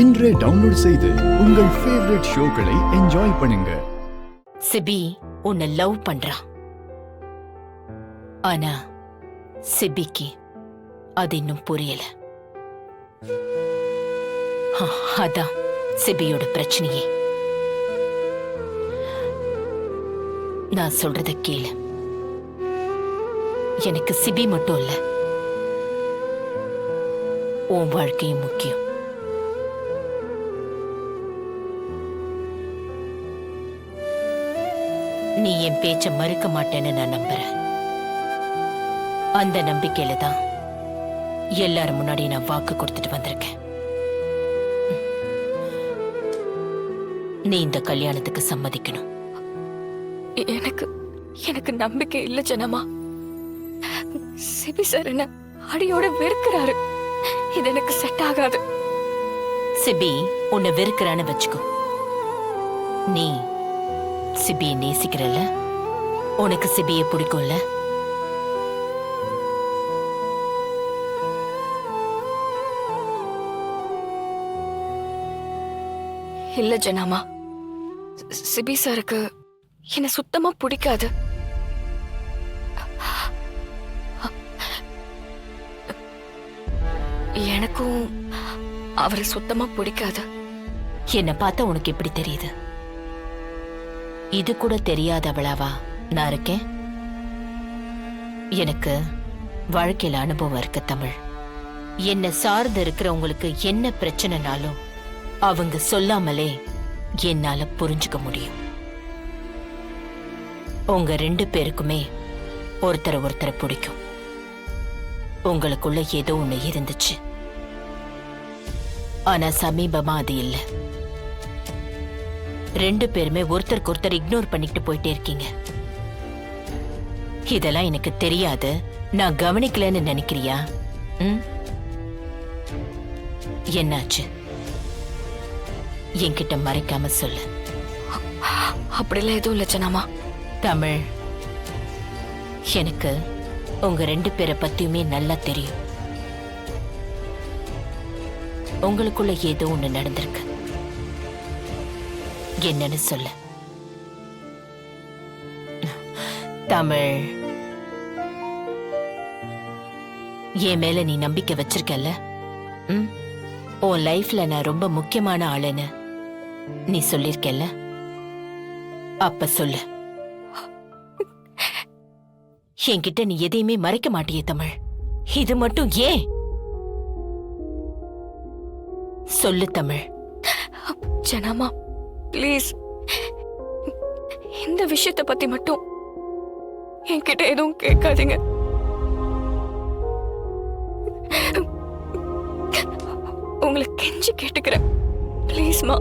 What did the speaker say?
இன்றே டவுன்லோட் செய்து உங்கள் ஃபேவரட் ஷோக்களை என்ஜாய் பண்ணுங்க. சிபி உன்னை லவ் பண்றான். ஆனா சிபிக்கு அது இன்னும் புரியல. அதான் சிபியோட பிரச்சனையே. நான் சொல்றத கேளு. எனக்கு சிபி மட்டும் இல்ல, உன் வாழ்க்கையும் முக்கியம். நீ என் பேச்ச மறுக்க மாட்டேன்னு நான் நம்புறேன். அந்த நம்பிக்கையில தான் எல்லாரும் முன்னாடி நான் வாக்கு கொடுத்துட்டு வந்திருக்கேன். நீ இந்த கல்யாணத்துக்கு சம்மதிக்கணும். எனக்கு எனக்கு நம்பிக்கை இல்ல ஜனமா. சிபி சார் என்ன அடியோட வெறுக்கிறாரு. இது எனக்கு செட் ஆகாது. சிபி உன்னை வெறுக்கிறான்னு வச்சுக்கோ. நீ சிபியை நேசிக்கிறல்ல, உனக்கு சிபியை பிடிக்கும்ல. இல்ல ஜனாமா, சிபி சாருக்கு என்ன சுத்தமா பிடிக்காது. எனக்கும் அவரை சுத்தமா பிடிக்காது. என்ன பார்த்தா உனக்கு எப்படி தெரியுது? இது கூட தெரியாதவளாவா நான் இருக்கேன்? எனக்கு வாழ்க்கையில அனுபவம் இருக்கு தமிழ். என்ன சார்ந்து இருக்கிறவங்களுக்கு என்ன பிரச்சனைனாலும் அவங்க சொல்லாமலே என்னால புரிஞ்சுக்க முடியும். உங்க 2 பேருக்குமே ஒருத்தரை பிடிக்கும். உங்களுக்குள்ள ஏதோ ஒண்ணு இருந்துச்சு. ஆனா சமீபமா அது இல்ல. 2 பேருமே ஒருத்தருக்கு ஒருத்தர் இக்னோர் பண்ணிட்டு போயிட்டே இருக்கீங்க. இதெல்லாம் எனக்கு தெரியாது, நான் கவனிக்கலன்னு நினைக்கிறியா? என்னாச்சு? என்கிட்ட மறைக்காம சொல்லு. அப்படிலாம் எதுவும் இல்ல ஜனாமா. தமிழ், எனக்கு உங்க 2 பேரை பத்தியுமே நல்லா தெரியும். உங்களுக்குள்ள ஏதோ ஒண்ணு நடந்திருக்கு. என்னன்னு சொல்ல. தமிழ், என் மேல நீ நம்பிக்கை வச்சிருக்கல? உன் லைஃப்ல நான் ரொம்ப முக்கியமான ஆளுன்னு நீ சொல்லிருக்கல? அப்ப சொல்லு. என்கிட்ட நீ எதையுமே மறைக்க மாட்டியே தமிழ். இது மட்டும் ஏன்? சொல்லு தமிழ். ஜனாமா ப்ளீஸ், இந்த விஷயத்தை பத்தி மட்டும் என்கிட்ட எதுவும் கேட்காதீங்க. உங்களை கெஞ்சி கேட்டுக்கிறேன் ப்ளீஸ்மா.